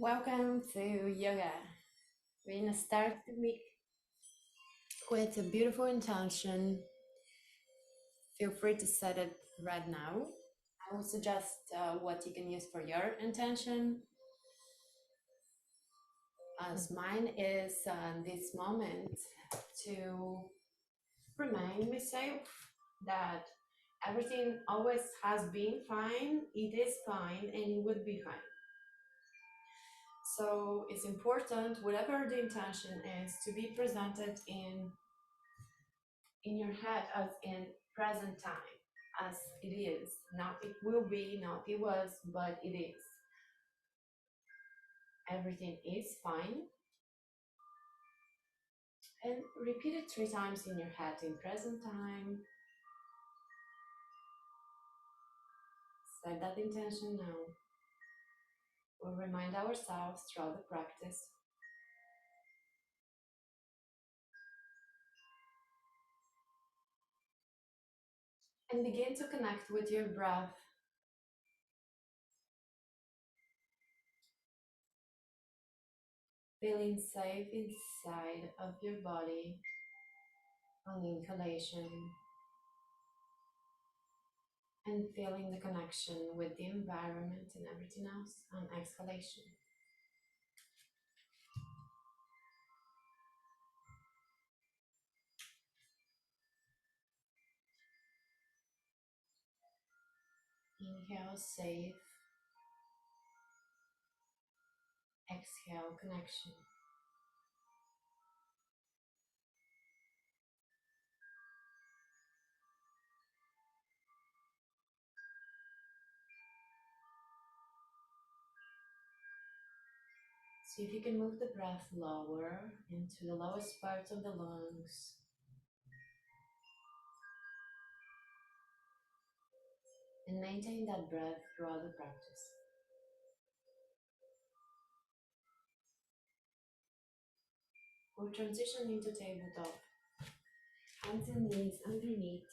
Welcome to yoga. We're gonna start the week with a beautiful intention. Feel free to set it right now. I will suggest what you can use for your intention, as mine is this moment to remind myself that everything always has been fine, it is fine, and it would be fine. So it's important, whatever the intention is, to be presented in your head as in present time, as it is, not it will be, not it was, but it is. Everything is fine. And repeat it 3 times in your head in present time. Set that intention now. We'll remind ourselves throughout the practice. And begin to connect with your breath. Feeling safe inside of your body on inhalation, and feeling the connection with the environment and everything else on exhalation. Inhale, safe. Exhale, connection. See if you can move the breath lower into the lowest parts of the lungs. And maintain that breath throughout the practice. We'll transition into tabletop. Hands and knees underneath.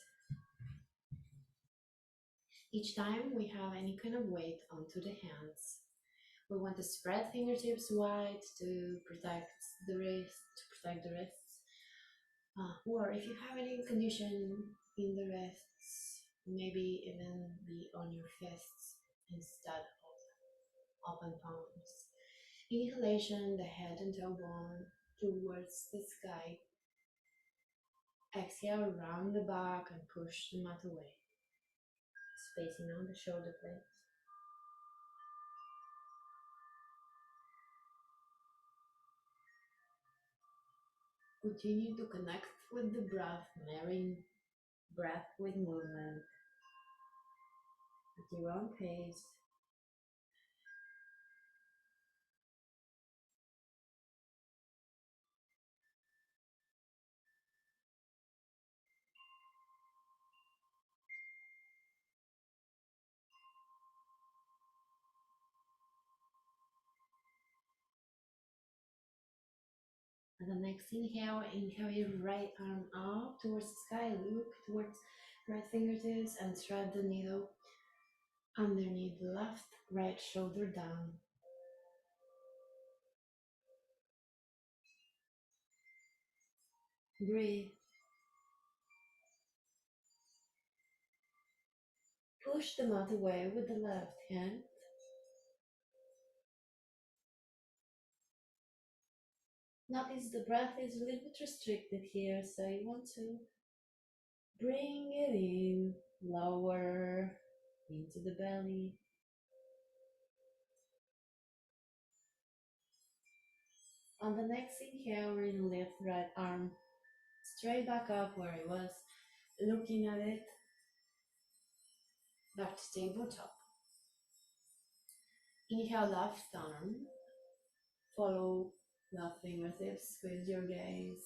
Each time we have any kind of weight onto the hands, we want to spread fingertips wide to protect the wrists. Or if you have any condition in the wrists, maybe even be on your fists instead of open palms. Inhalation, the head and tailbone towards the sky. Exhale, round the back and push the mat away. Spacing on the shoulder blades. Continue to connect with the breath, marrying breath with movement at your own pace. And the next inhale, inhale your right arm up towards the sky, look towards right fingertips and thread the needle underneath the left, right shoulder down. Breathe. Push the mat away with the left hand. Notice the breath is a little bit restricted here, so you want to bring it in, lower into the belly. On the next inhale, we're going to lift right arm straight back up where I was looking at it. Back to tabletop. Inhale, left arm. Follow left fingertips, squeeze your gaze.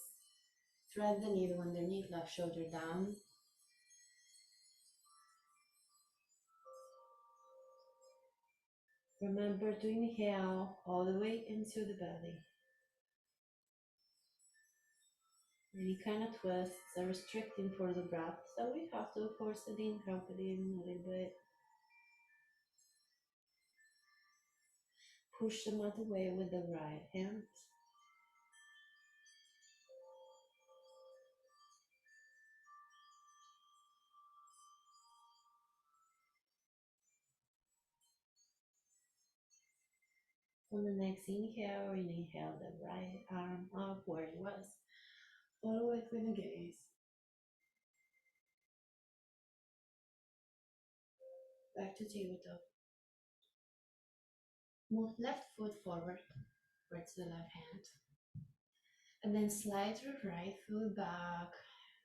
Thread the needle underneath, left shoulder down. Remember to inhale all the way into the belly. Any kind of twists are restricting for the breath, so we have to force it in, help it in a little bit. Push the mat away with the right hand. On the next inhale, inhale the right arm up where it was, all the way through the gaze. Back to tabletop. Move left foot forward towards the left hand. And then slide your right foot back.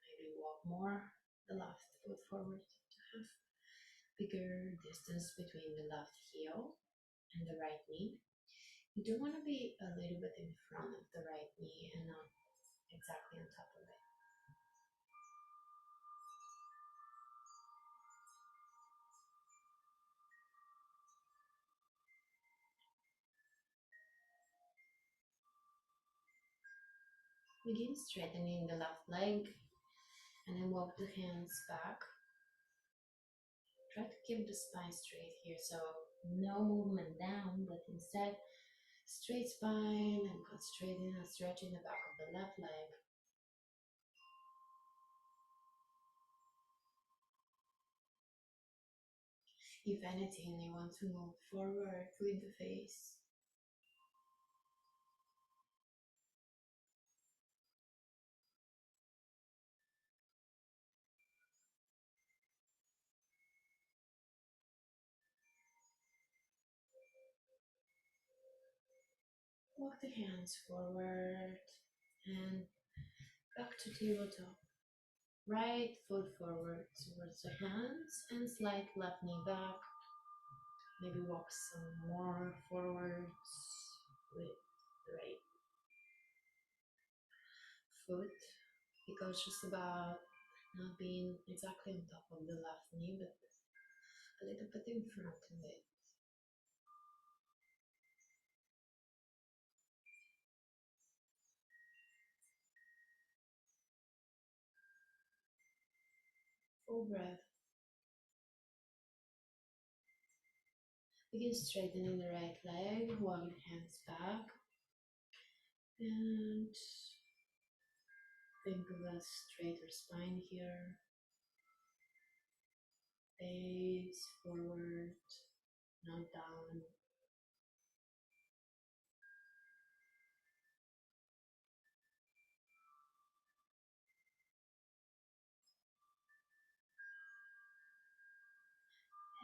Maybe walk more the left foot forward to have bigger distance between the left heel and the right knee. You do want to be a little bit in front of the right knee and not exactly on top of it. Begin straightening the left leg and then walk the hands back. Try to keep the spine straight here, so no movement down, but instead straight spine and concentrating on stretching the back of the left leg. If anything, you want to move forward with the face. Walk the hands forward and back to tabletop. Right foot forward towards the hands and slight left knee back. Maybe walk some more forwards with the right foot. It goes just about not being exactly on top of the left knee, but a little bit in front of it. Full breath. Begin straightening the right leg, walk the hands back, and think of a straighter spine here. Face forward, not down.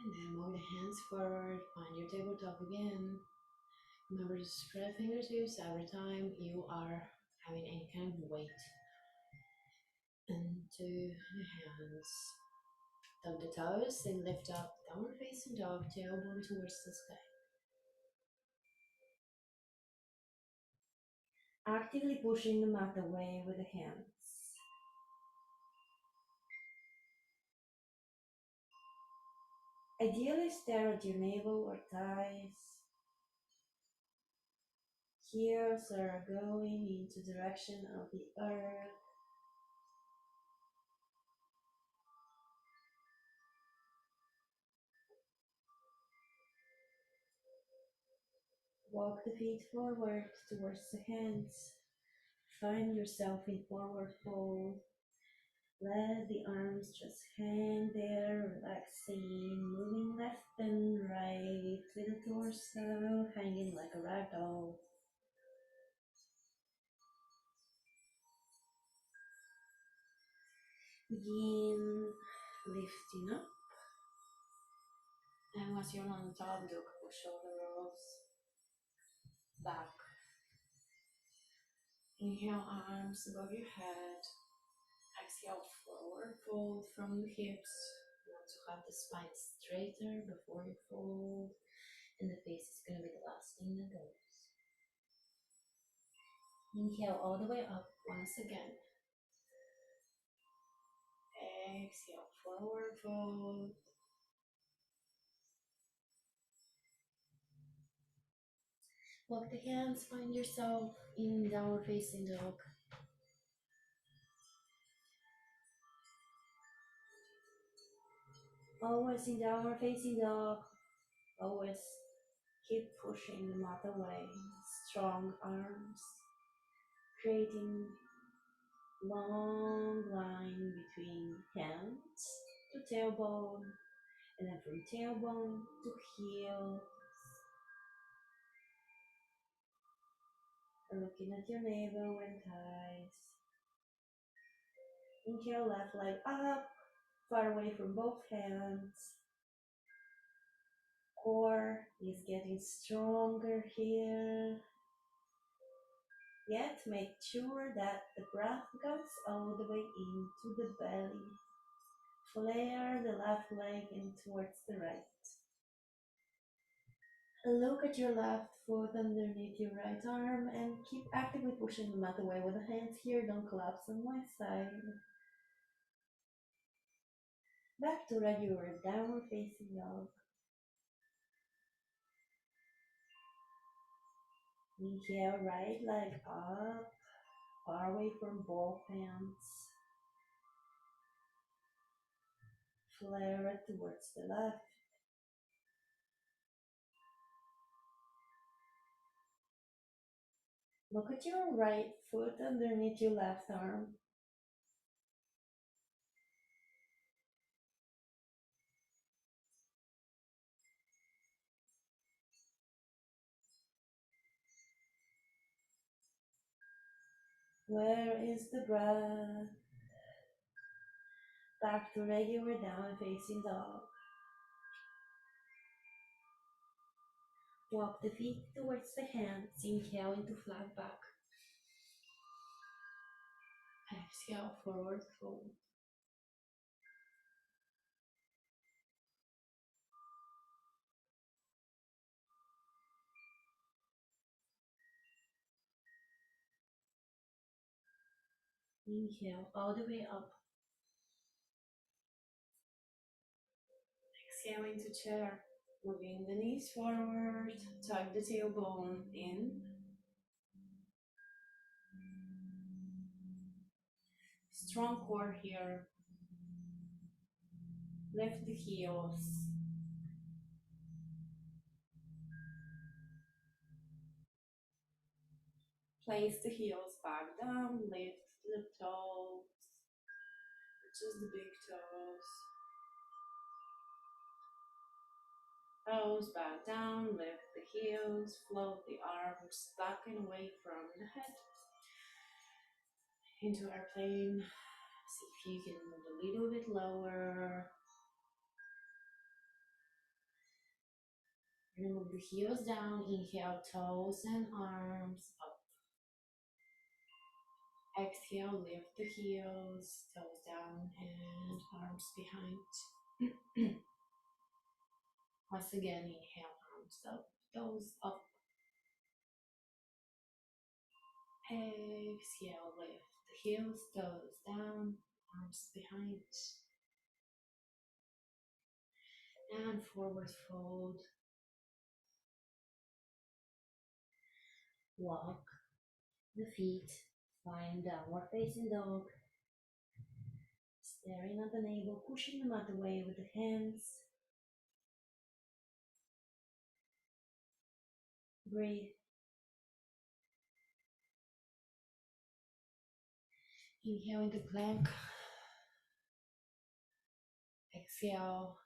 And then move the hands forward, find your tabletop again. Remember to spread fingertips every time you are having any kind of weight into the hands. Tuck the toes and lift up, downward facing dog, tailbone towards the sky. Actively pushing the mat away with the hands. Ideally stare at your navel or thighs. Heels are going into the direction of the earth. Walk the feet forward towards the hands. Find yourself in forward fold. Let the arms just hang there, relaxing, moving left and right with the torso hanging like a rag doll. Begin lifting up. And once you're on top, do a couple shoulder rolls back. Inhale, arms above your head. Exhale, forward fold from the hips. You want to have the spine straighter before you fold, and the face is going to be the last thing that goes. Inhale all the way up once again. Exhale, forward fold. Walk the hands, find yourself in downward facing dog. Always in downward facing dog. Always Keep pushing the mat away. Strong arms, creating long line between hands to tailbone, and then from tailbone to heel. Looking at your navel and thighs. Inhale, left leg up, far away from both hands. Core is getting stronger here. Yet make sure that the breath goes all the way into the belly. Flare the left leg in towards the right. Look at your left foot underneath your right arm and keep actively pushing the mat away with the hands here. Don't collapse on my side. Back to regular downward facing dog. Inhale, right leg up, far away from both hands. Flare it towards the left. Look at your right foot underneath your left arm. Where is the breath? Back to regular down facing dog. Walk the feet towards the hands. Inhale into flat back. Exhale, forward fold. Inhale all the way up. Exhale into chair. Moving the knees forward. Tuck the tailbone in. Strong core here. Lift the heels. Place the heels back down. Lift the toes. Just the big toes. Toes back down. Lift the heels. Float the arms back and away from the head. Into airplane. See if you can move a little bit lower. Remove the heels down. Inhale, toes and arms up. Exhale, lift the heels, toes down and arms behind. Once again, inhale, arms up, toes up. Exhale, lift the heels, toes down, arms behind. And forward fold. Walk the feet, find downward facing dog. Staring at the navel, pushing the mat away with the hands. Breathe. Inhale into plank. Exhale.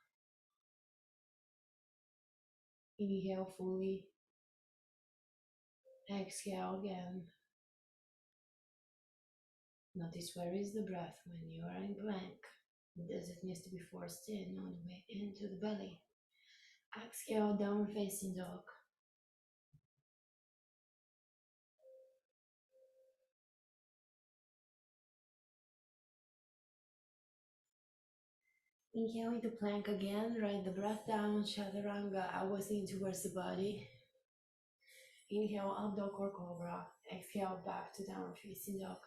Inhale fully. Exhale again. Notice where is the breath when you are in plank. Does it need to be forced in all the way into the belly? Exhale, downward facing dog. Inhale into plank again. Write the breath down. Chaturanga, elbows in towards the body. Inhale, up dog or cobra. Exhale, back to downward facing dog.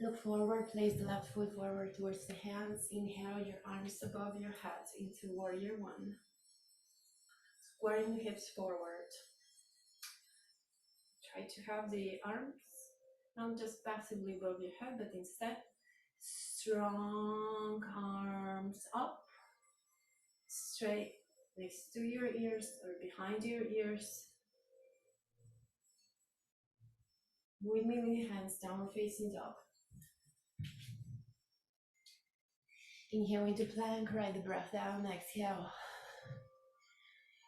Look forward, place the left foot forward towards the hands. Inhale, your arms above your head into warrior one. Squaring the hips forward. Try to have the arms not just passively above your head, but instead strong arms up, straight next to your ears or behind your ears. Windmilling hands, downward facing dog. Inhale into plank, write the breath down, exhale.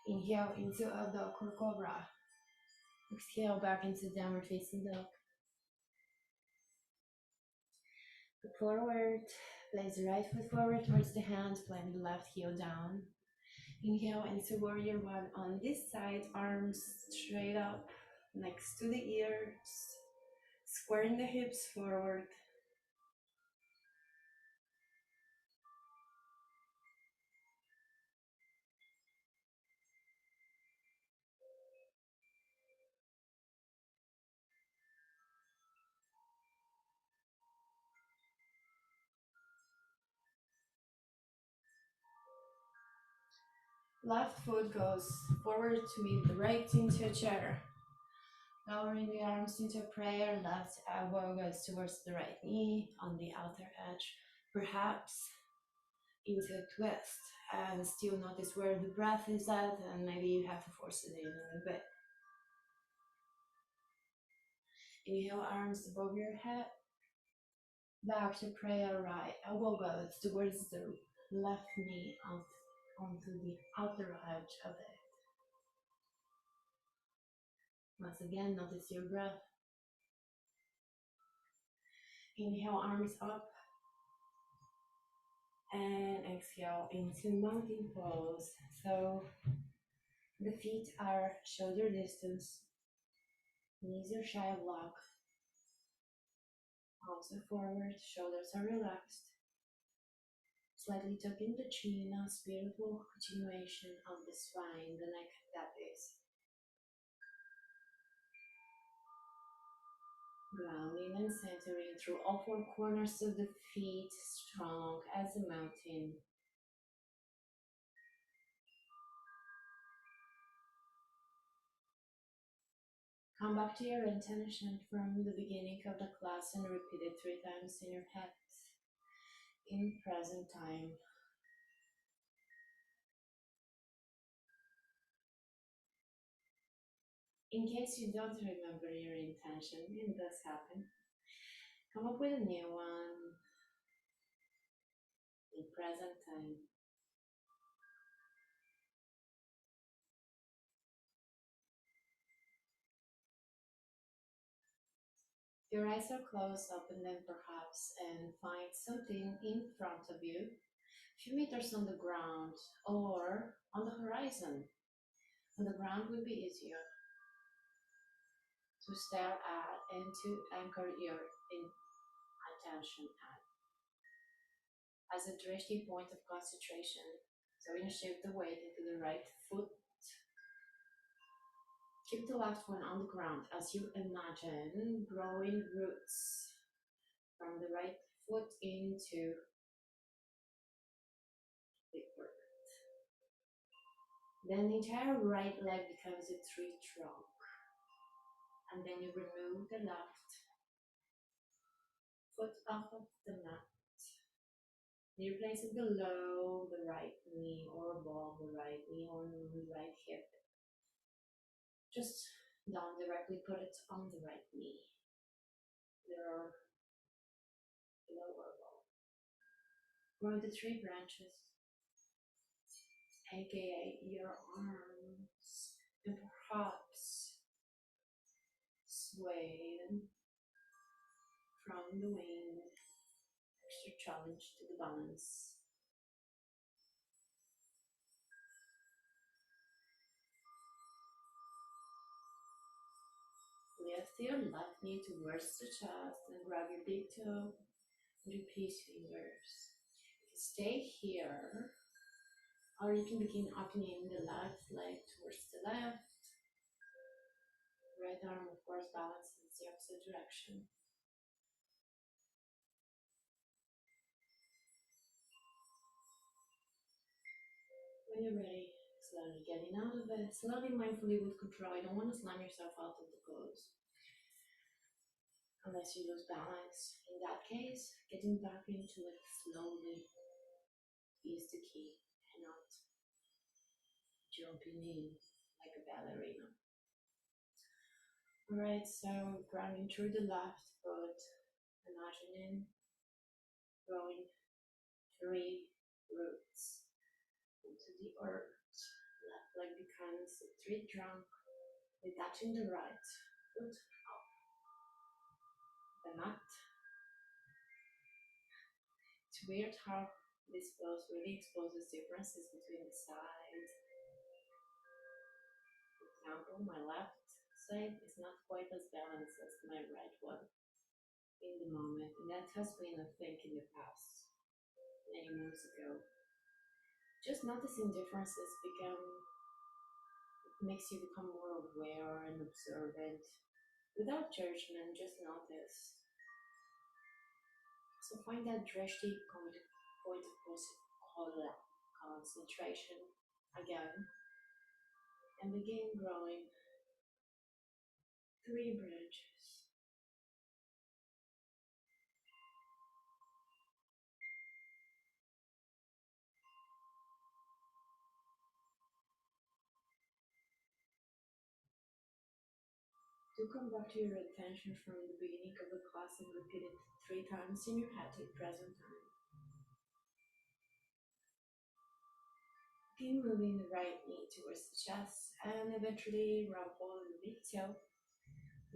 Inhale into a dog or cobra. Exhale back into downward facing dog. Look forward, place the right foot forward towards the hand, plant the left heel down. Inhale into warrior one on this side, arms straight up next to the ears, squaring the hips forward. Left foot goes forward to meet the right into a chair. Lowering the arms into prayer, left elbow goes towards the right knee on the outer edge, perhaps into a twist. And still notice where the breath is at, and maybe you have to force it in a little bit. Inhale, arms above your head. Back to prayer, right elbow goes towards the left knee onto the outer edge of it. Once again, notice your breath. Inhale, arms up. And exhale into mountain pose. So the feet are shoulder distance. Knees are shy of lock. Palms are forward. Shoulders are relaxed. Slightly tuck in the chin as beautiful continuation of the spine, the neck that is. Grounding and centering through all four corners of the feet, strong as a mountain. Come back to your intention from the beginning of the class and repeat it 3 times in your head in present time. In case you don't remember your intention, it does happen, come up with a new one in present time. Your eyes are closed, open them perhaps, and find something in front of you, a few meters on the ground or on the horizon. On the ground would be easier to stare at and to anchor your attention at as a drishti point of concentration. So you shift the weight into the right foot. Keep the left one on the ground as you imagine growing roots from the right foot into the earth. Then the entire right leg becomes a tree trunk. And then you remove the left foot off of the mat. You place it below the right knee or above the right knee or the right hip. Just don't directly put it on the right knee. There lower bone. Grow the tree branches, aka your arms, and perhaps sway from the wind. Extra challenge to the balance. Lift your left knee towards the chest and grab your big toe with your peace fingers. Stay here, or you can begin opening the left leg towards the left. Right arm, of course, balanced in the opposite direction. When you're ready, slowly getting out of it, slowly, mindfully, with control. You don't want to slam yourself out of the pose unless you lose balance. In that case, getting back into it slowly is the key and not jumping in like a ballerina. Alright, so grounding through the left foot, imagining growing 3 roots into the earth. Left leg becomes a tree trunk, detaching the right foot off the mat. It's weird how this pose really exposes differences between the sides. For example, my left side is not quite as balanced as my right one in the moment, and that has been a thing in the past, many months ago. Just noticing differences makes you become more aware and observant without judgment, just notice. So find that drishti point of concentration again and begin growing 3 branches. Do come back to your attention from the beginning of the class and repeat it 3 times in your head at present time. Keep moving the right knee towards the chest and eventually ruffle the big toe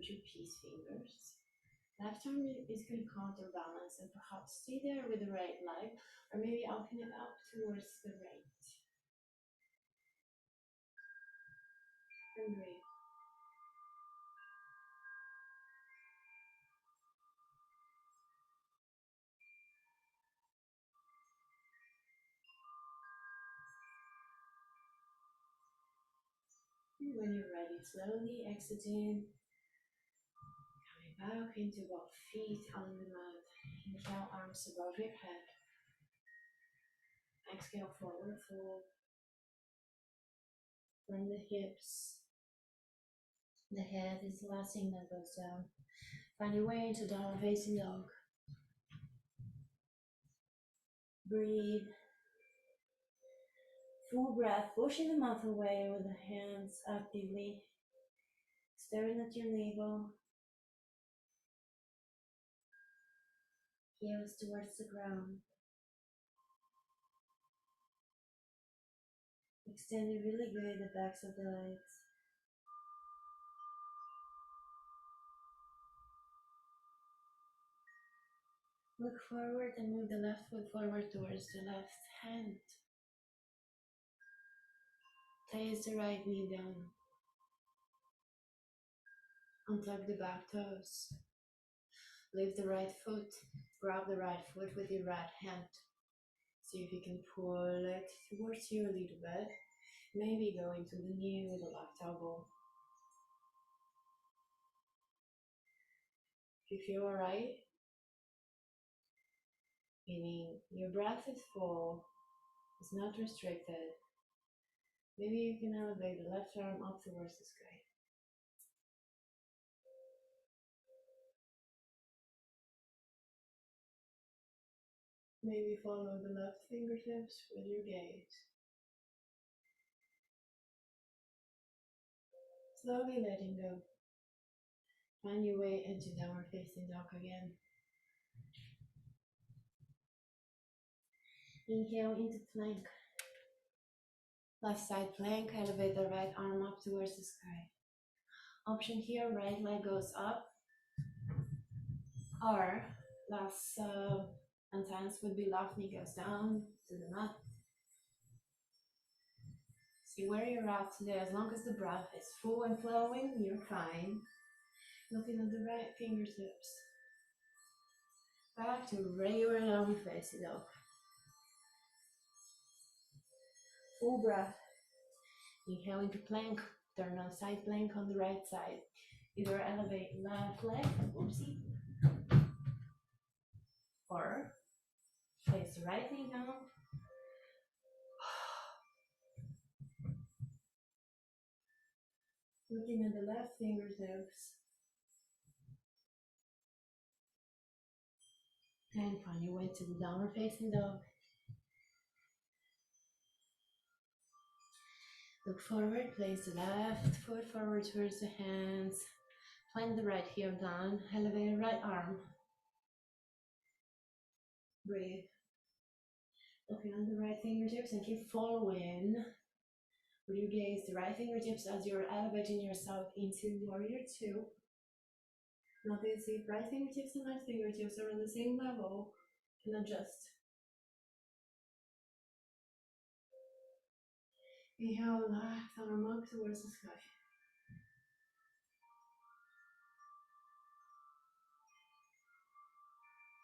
with your peace fingers. Left arm is going to counterbalance and perhaps stay there with the right leg or maybe open it up towards the right. And breathe. And when you're ready, slowly exiting, coming back into both feet on the mat. Inhale, arms above your head. Exhale, forward fold. From the hips, the head is the last thing that goes down. Find your way into downward facing dog. Breathe. Full breath, pushing the mouth away with the hands actively staring at your navel. Heels towards the ground. Extending really good the backs of the legs. Look forward and move the left foot forward towards the left hand. Place the right knee down. Untuck the back toes. Lift the right foot. Grab the right foot with your right hand. See if you can pull it towards you a little bit. Maybe go into the knee with the left elbow. If you feel alright, meaning your breath is full, it's not restricted, maybe you can elevate the left arm up towards the sky. Maybe follow the left fingertips with your gaze. Slowly letting go. Find your way into downward facing dog again. Inhale into plank. Left side plank, elevate the right arm up towards the sky. Option here, right leg goes up. Or last sentence would be left knee goes down to the mat. See where you're at today. As long as the breath is full and flowing, you're fine. Looking at the right fingertips. Back to regular downward facing dog. Full breath. Inhale into plank. Turn on side plank on the right side. Either elevate left leg, oopsie, or place the right knee down. Looking at the left fingertips. And find your way to the downward facing dog. Look forward, place the left foot forward towards the hands. Plant the right heel down, elevate right arm. Breathe. Looking on the right fingertips and keep following with your gaze the right fingertips as you're elevating yourself into warrior two. Notice if right fingertips and left fingertips are on the same level and adjust. Inhale, left arm up towards the sky.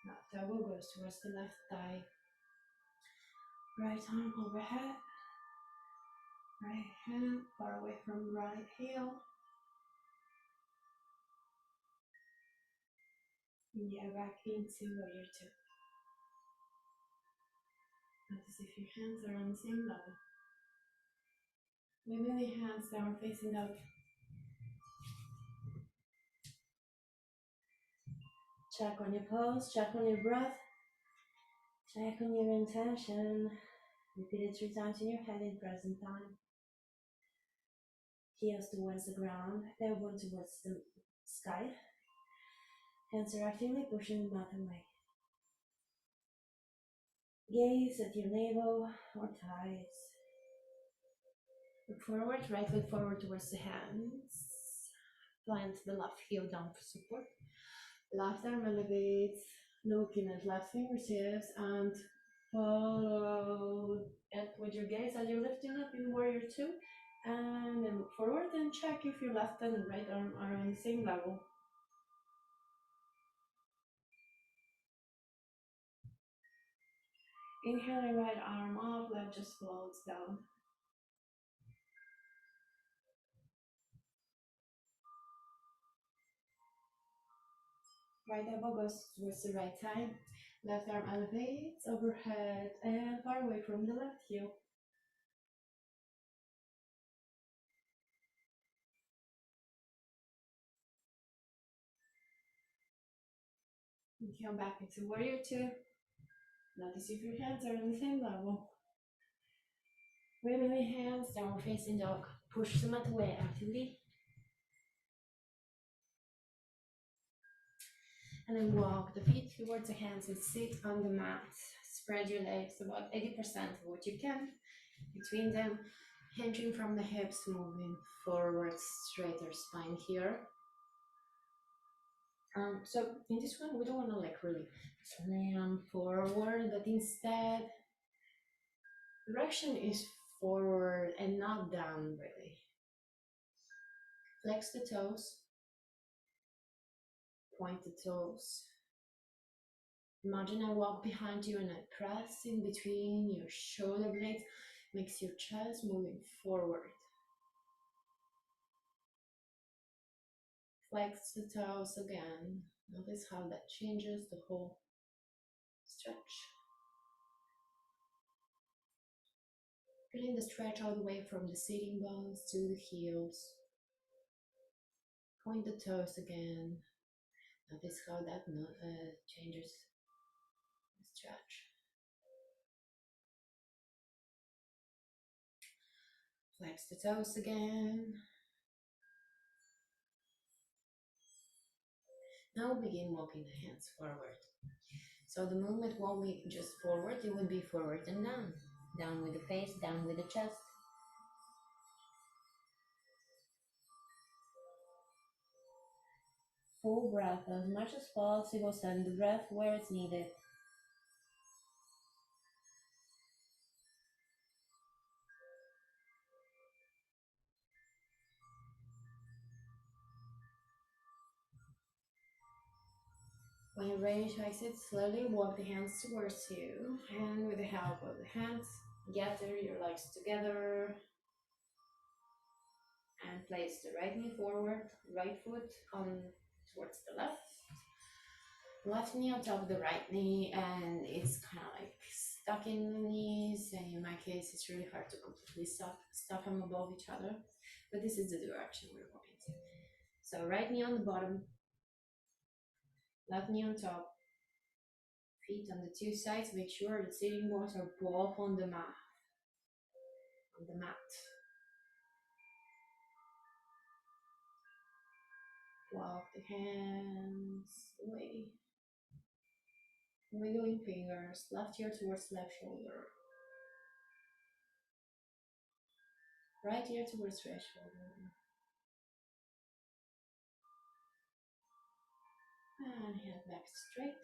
Left elbow goes towards the left thigh. Right arm overhead. Right hand far away from right heel. Yeah, back into warrior two. Notice if your hands are on the same level. Maybe the hands down facing up. Check on your pose, check on your breath, check on your intention. Repeat it 3 times in your head in present time. Heels towards the ground, elbow towards the sky. Hands are actively pushing the mat away. Gaze at your navel or thighs. Look forward, right foot forward towards the hands. Plant the left heel down for support. Left arm elevates, looking at left fingertips and follow it with your gaze as you're lifting up in warrior two. And then look forward and check if your left and right arm are on the same level. Inhale, right arm up, left just floats down. Right elbow goes towards the right thigh. Left arm elevates overhead and far away from the left heel. Inhale back into warrior two. Notice if your hands are on the same level. Bring the hands down facing dog. Push the mat away actively. And then walk the feet towards the hands and sit on the mat. Spread your legs about 80% of what you can between them. Hinging from the hips, moving forward, straighter spine here. So in this one, we don't want to like really slam forward, but instead, direction is forward and not down really. Flex the toes, point the toes. Imagine I walk behind you and I press in between your shoulder blades, makes your chest moving forward. Flex the toes again. Notice how that changes the whole stretch. Feeling the stretch all the way from the sitting bones to the heels. Point the toes again. Notice how that changes the stretch. Flex the toes again. Now begin walking the hands forward. So the movement won't be just forward, it will be forward and down. Down with the face, down with the chest. Full breath, as much as possible, send the breath where it's needed. When you're ready to exit, slowly walk the hands towards you, and with the help of the hands, gather your legs together and place the right knee forward, right foot on towards the left knee on top of the right knee, and it's kind of like stuck in the knees, and in my case it's really hard to completely stuff them above each other, but this is the direction we're walking to. So right knee on the bottom, left knee on top, feet on the two sides. Make sure the sitting bones are both on the mat. Walk the hands away. Wiggling fingers, left ear towards left shoulder, right ear towards right shoulder. And head back straight.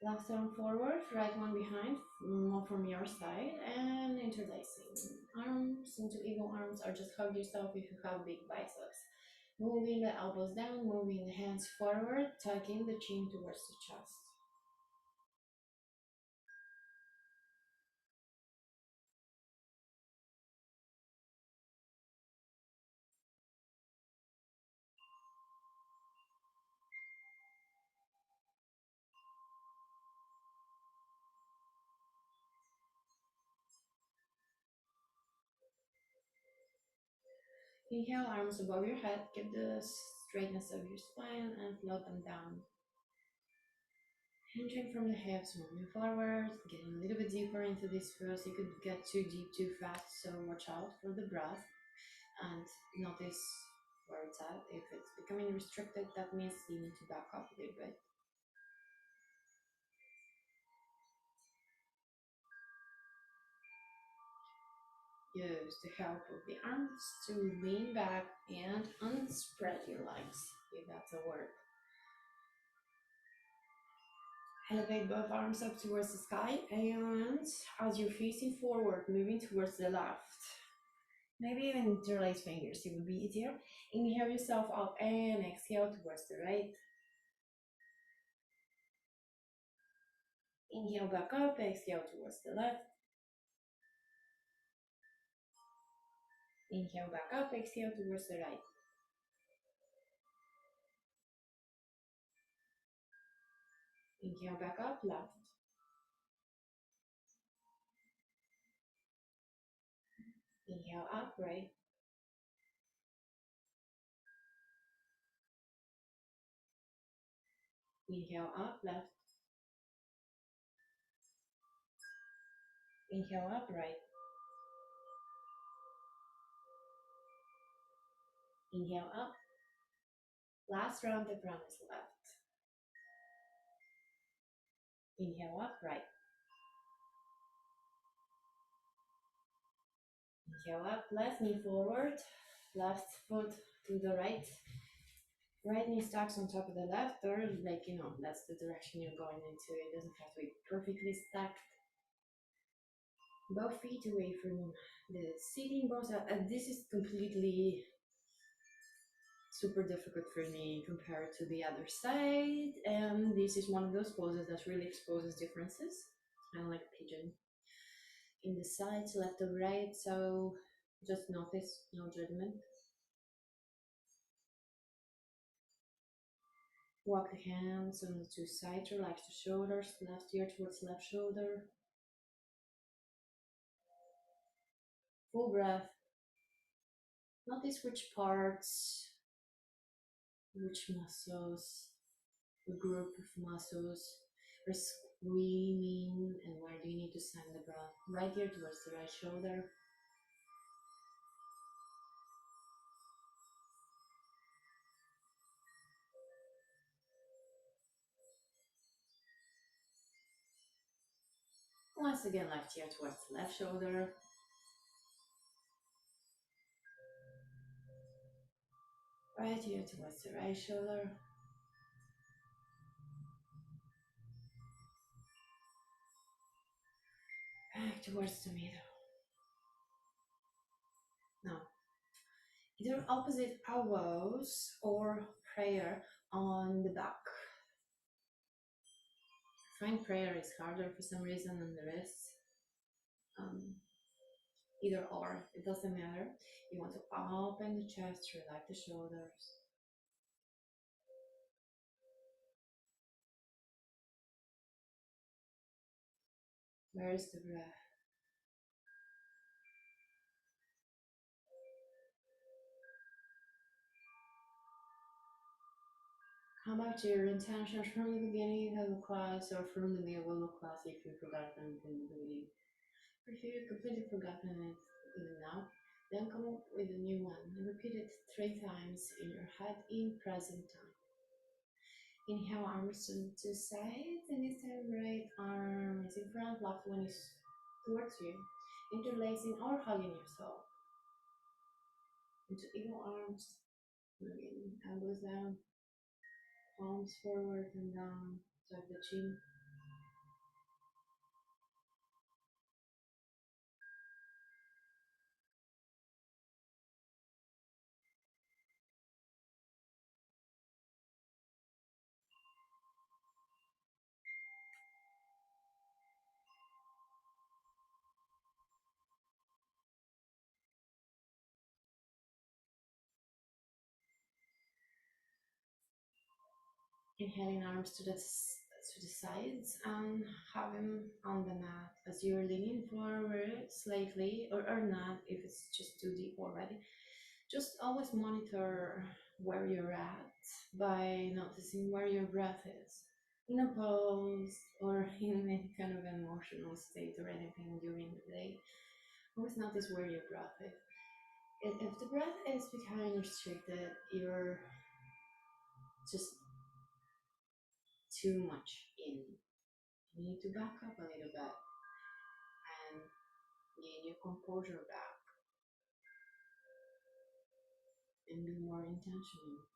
Left arm forward, right one behind, more from your side, and interlacing. Arms into eagle arms, or just hug yourself if you have big biceps. Moving the elbows down, moving the hands forward, tucking the chin towards the chest. Inhale, arms above your head, keep the straightness of your spine and float them down. Hinging from the hips, moving forward, getting a little bit deeper into this first. You could get too deep too fast, so watch out for the breath and notice where it's at. If it's becoming restricted, that means you need to back up a little bit. Use the help of the arms to lean back and unspread your legs, if that's a word. Elevate both arms up towards the sky, and as you're facing forward, moving towards the left. Maybe even interlace fingers, it would be easier. Inhale yourself up and exhale towards the right. Inhale back up, exhale towards the left. Inhale back up, exhale towards the right. Inhale back up, left. Inhale up, right. Inhale up, left. Inhale up, right. Inhale up. Last round, the promise left. Inhale up, right. Inhale up, left knee forward, left foot to the right. Right knee stacks on top of the left, or like, that's the direction you're going into. It doesn't have to be perfectly stacked. Both feet away from the seating box. This is completely super difficult for me compared to the other side. And this is one of those poses that really exposes differences. Kind of like a pigeon in the sides, left or right. So just notice, no judgment. Walk the hands on the two sides, relax the shoulders, left ear towards left shoulder. Full breath. Notice which parts, which muscles, the group of muscles are screaming, and where do you need to send the breath? Right ear towards the right shoulder. Once again, left ear towards the left shoulder. Right ear towards the right shoulder. Back towards the middle. Now, either opposite elbows or prayer on the back. I find prayer is harder for some reason than the wrists. Either or, it doesn't matter. You want to open the chest, relax the shoulders. Where is the breath? Come back to your intentions from the beginning of the class or from the middle of the class if you forgot them in the beginning. If you completely forgotten it even now, Then come up with a new one and repeat it 3 times in your head in present time. Inhale, arms to sides, and this time right arm is in front, left one is towards you. Interlacing or hugging yourself into eagle arms, moving elbows down, palms forward and down, tuck the chin. Inhaling arms to the sides and have them on the mat as you're leaning forward slightly, or not if it's just too deep already. Just always monitor where you're at by noticing where your breath is in a pose or in any kind of emotional state or anything during the day. Always notice where your breath is. If the breath is becoming restricted, you're just too much in. You need to back up a little bit and gain your composure back and be more intentional.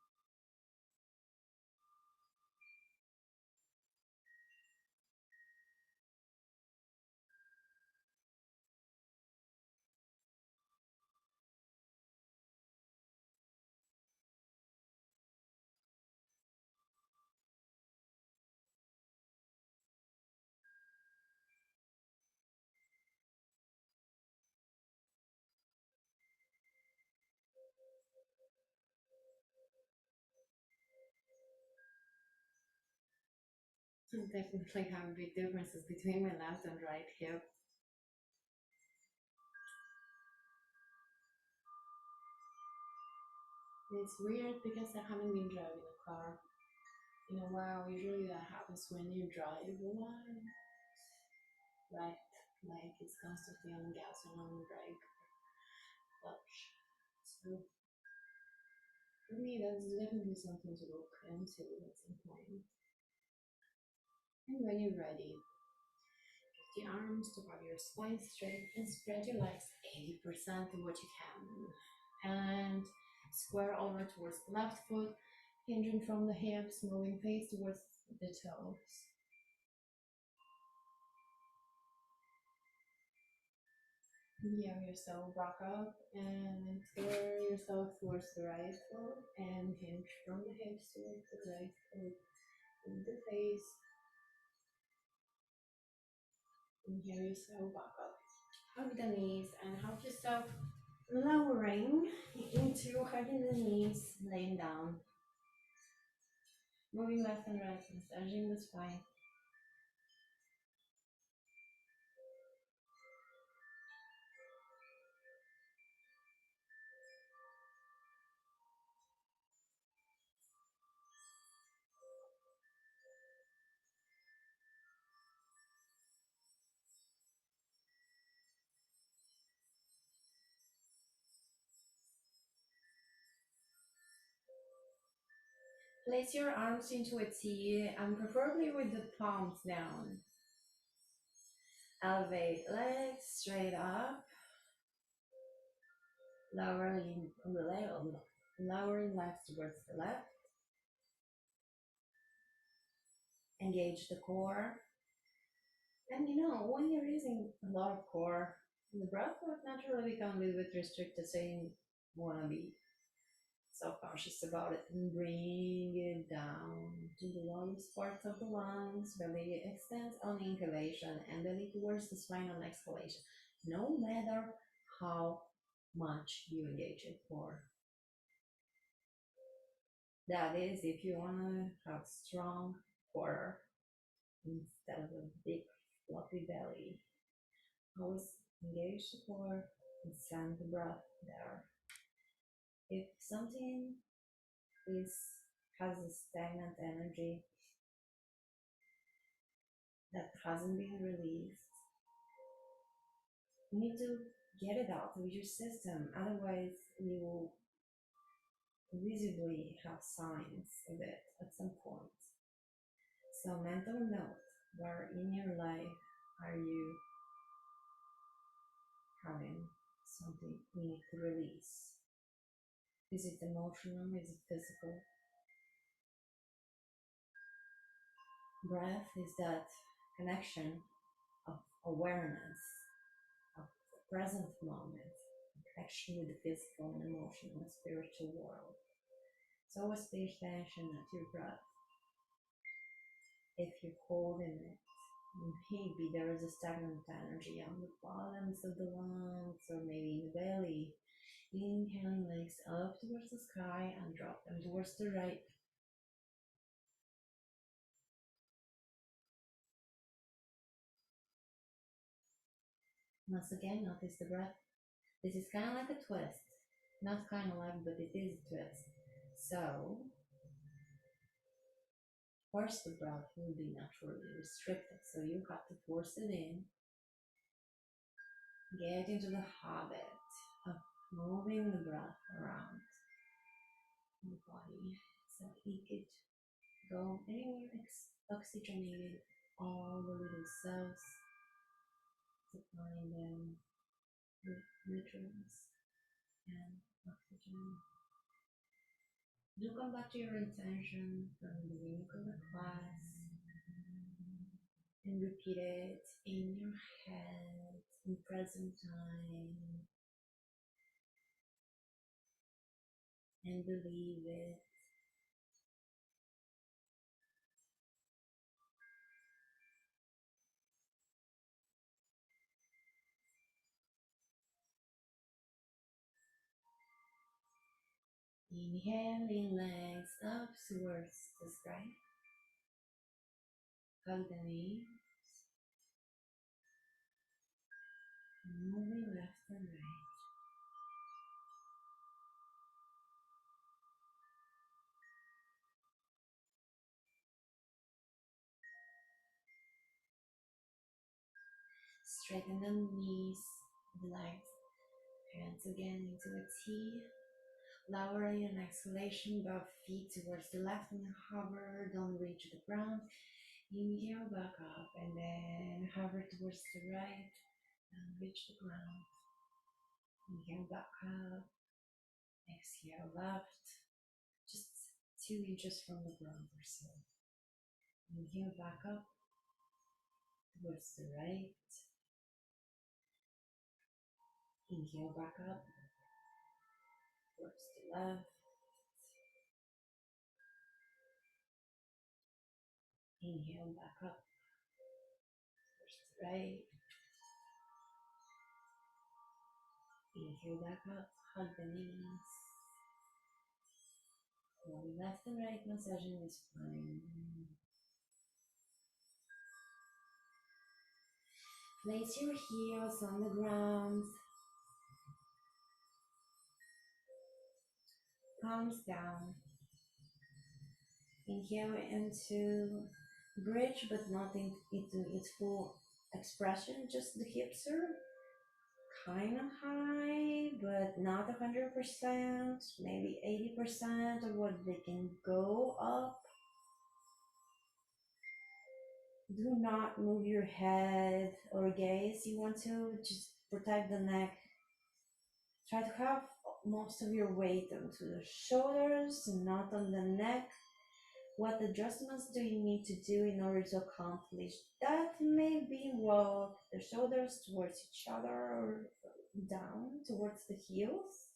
I definitely have big differences between my left and right hip. It's weird because I haven't been driving a car in a while. Usually that happens when you drive a lot, right? Like it's constantly on gas and on brake, clutch. So for me, that's definitely something to look into at some point. And when you're ready, lift the arms to have your spine straight and spread your legs 80% of what you can. And square over towards the left foot, hinging from the hips, moving face towards the toes. Yeah, yourself back up and square yourself towards the right foot and hinge from the hips towards the right foot. In the face, inhale yourself back up. Hug the knees and hug yourself lowering into hugging the knees, laying down. Moving left and right, massaging the spine. Place your arms into a T and preferably with the palms down. Elevate legs straight up. Lowering legs towards the left. Engage the core. And when you're using a lot of core, the breath work naturally become a little bit restricted, so you want to be self-conscious about it and bring it down to the lowest parts of the lungs. Belly extends on inhalation and belly towards the spine on exhalation, no matter how much you engage it for. That is if you want to have strong core instead of a big fluffy belly. Always engage the core and send the breath there. If something is has a stagnant energy that hasn't been released, you need to Get it out of your system. Otherwise, you will visibly have signs of it at some point. So, mental note, where in your life are you having something you need to release? Is it emotional? Is it physical? Breath is that connection of awareness of the present moment, connection with the physical and emotional and spiritual world. So always pay attention at your breath. If you're holding it, maybe there is a stagnant energy on the bottoms of the lungs or maybe in the belly. Inhaling legs up towards the sky and drop them towards the right. Once again, notice the breath. This is kind of like a twist. Not kind of like, but it is a twist. So, first the breath will be naturally restricted. So you have to force it in. Get into the habit of moving the breath around the body. So it could go anywhere oxygenated all the little cells, supplying them with nutrients and oxygen. Do come back to your intention from the beginning of the class and repeat it in your head in present time and believe it. Inhaling legs up towards the sky. Hug the knees. Moving left and right. Straighten the knees, the legs, hands again into a T. Lowering an exhalation, both feet towards the left and hover, don't reach the ground. Inhale back up and then hover towards the right and reach the ground. Inhale back up, exhale left, just 2 inches from the ground or so. Inhale back up towards the right. Inhale back up towards the left. Inhale back up towards the right. Inhale back up, hug the knees. Going left and right massaging the spine. Place your heels on the ground, palms down. Inhale into bridge, but not into its full expression. Just the hips are kind of high, but not 100%, maybe 80% of what they can go up. Do not move your head or gaze. You want to just protect the neck. Try to have most of your weight onto the shoulders and not on the neck. What adjustments do you need to do in order to accomplish that? Maybe walk the shoulders towards each other or down towards the heels.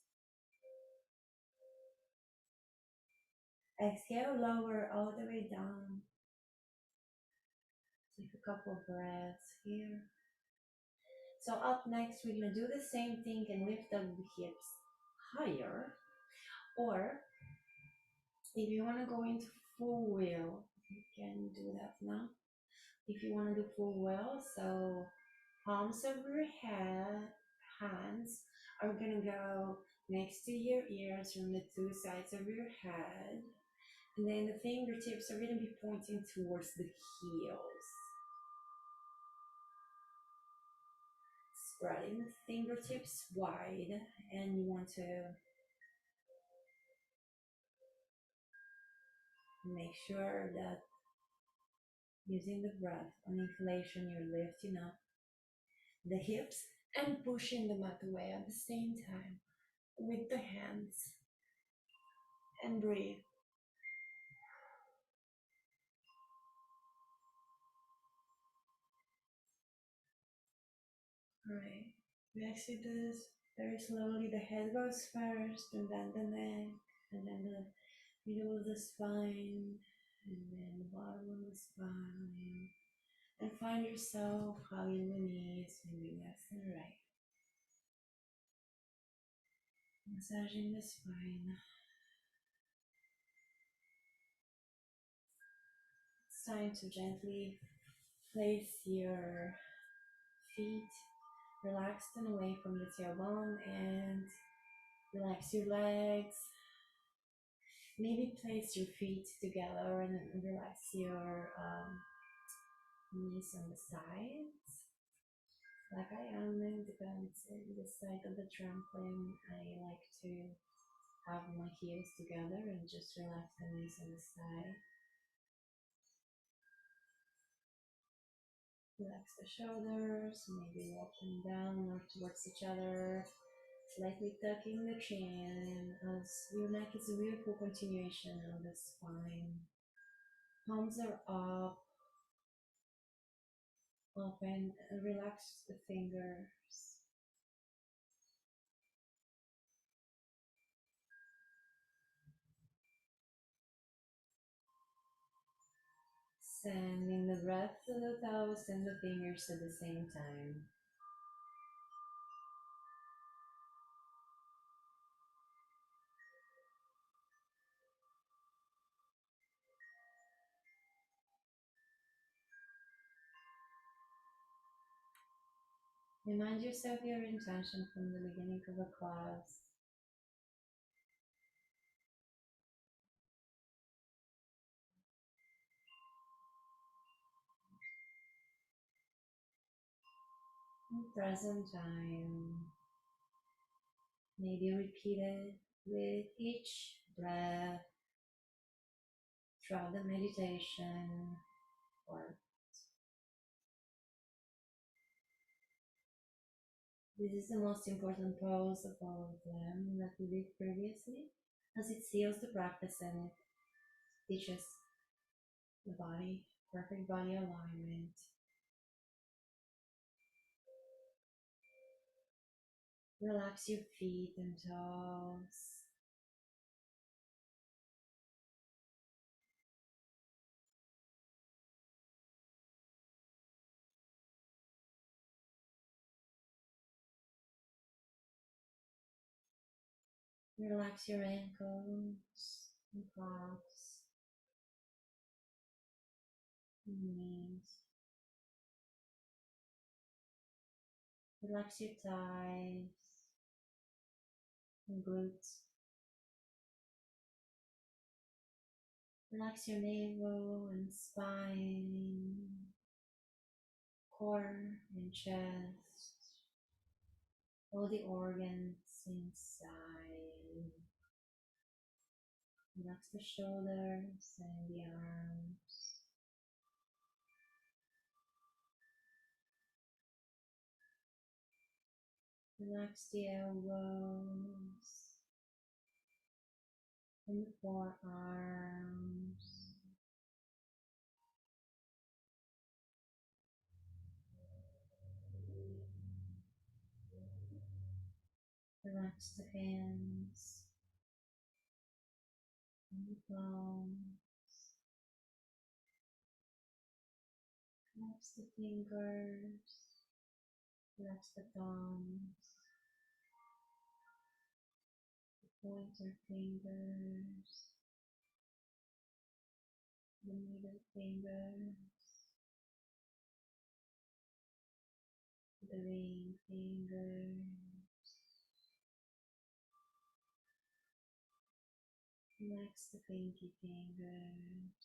Exhale, lower all the way down. Take a couple breaths here. So up next, we're gonna do the same thing and lift up the hips higher. Or if you wanna go into full wheel, you can do that now. If you wanna do full wheel, so palms of your hands are gonna go next to your ears from the two sides of your head. And then the fingertips are gonna be pointing towards the heels. spreading the fingertips wide, and you want to make sure that using the breath on inflation, you're lifting up the hips and pushing the mat away at the same time with the hands, and breathe. All right. We exit this very slowly. The head goes first, and then the neck, and then the middle of the spine, and then the bottom of the spine. And find yourself hugging the knees, maybe left and right, massaging the spine. It's time to gently place your feet relaxed and away from the tailbone, and relax your legs. Maybe place your feet together and relax your knees on the sides. Like I am, it depends on the side of the trampoline. I like to have my heels together and just relax the knees on the side. Relax the shoulders, maybe walk them down or towards each other, slightly tucking the chin as your neck is a beautiful continuation of the spine. Palms are up, open, and relax the fingers. Sending the breath to the toes and the fingers at the same time. Remind yourself your intention from the beginning of the class. In present time, maybe repeat it with each breath throughout the meditation, or this is the most important pose of all of them that we did previously, as it seals the practice and it teaches the body perfect body alignment. Relax your feet and toes. Relax your ankles and calves and knees. Relax your thighs and glutes. Relax your navel and spine, core and chest, all the organs inside. Relax the shoulders and the arms. Relax the elbows and the forearms. Relax the hands and the palms. Relax the fingers. Relax the thumbs, pointer fingers, the middle fingers, the ring fingers. Relax the pinky fingers.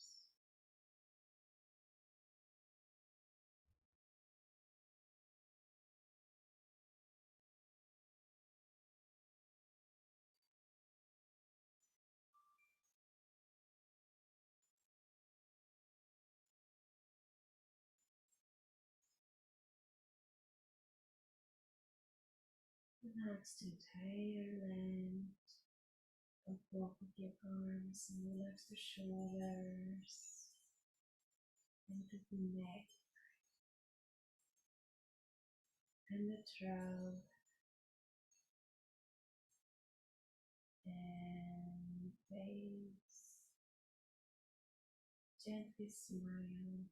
Relax the entire length of both of your arms and relax the shoulders and the neck and the throat and face. Gently smile.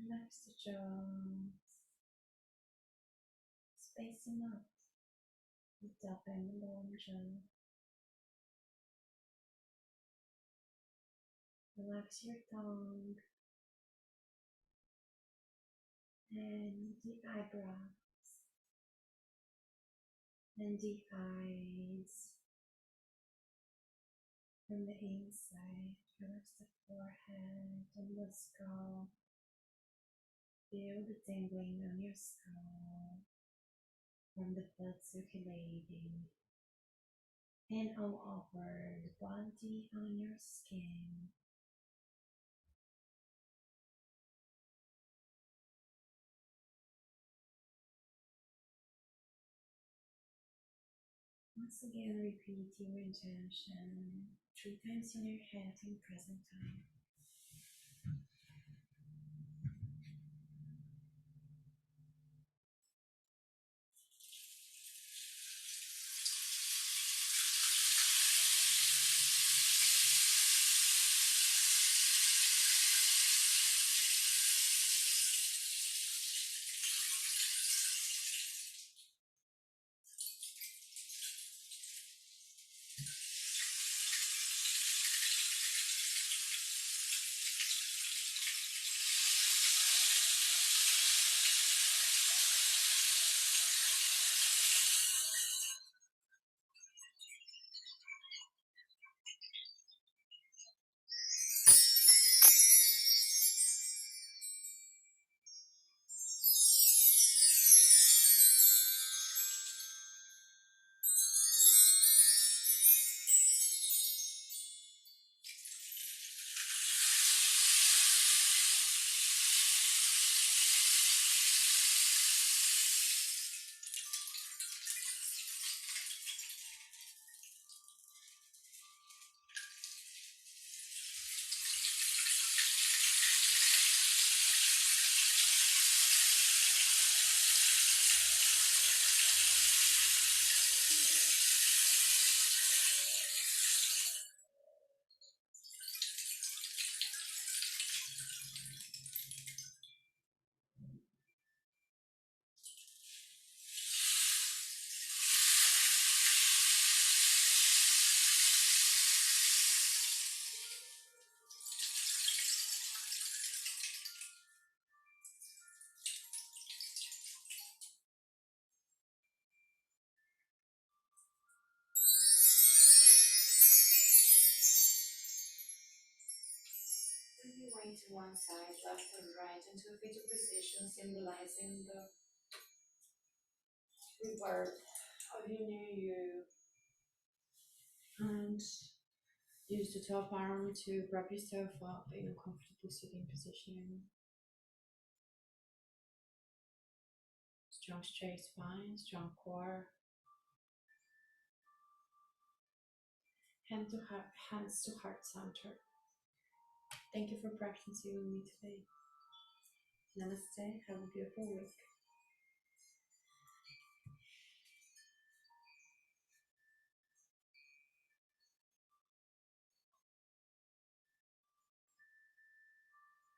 Relax the jaw, spacing out the top and the bottom jaw. Relax your tongue and the eyebrow and the eyes from the inside. Relax the forehead and the skull. Feel the tingling on your skull from the blood circulating and all over the body on your skin. Once again, repeat your intention 3 times on your head in present time. Bring your weight to one side, left and right, into a fetal position, symbolizing the rebirth of your new you. And use the top arm to prop yourself up in a comfortable sitting position. Strong straight spine, strong core. Hands to heart center. Thank you for practicing with me today. Namaste. Have a beautiful week.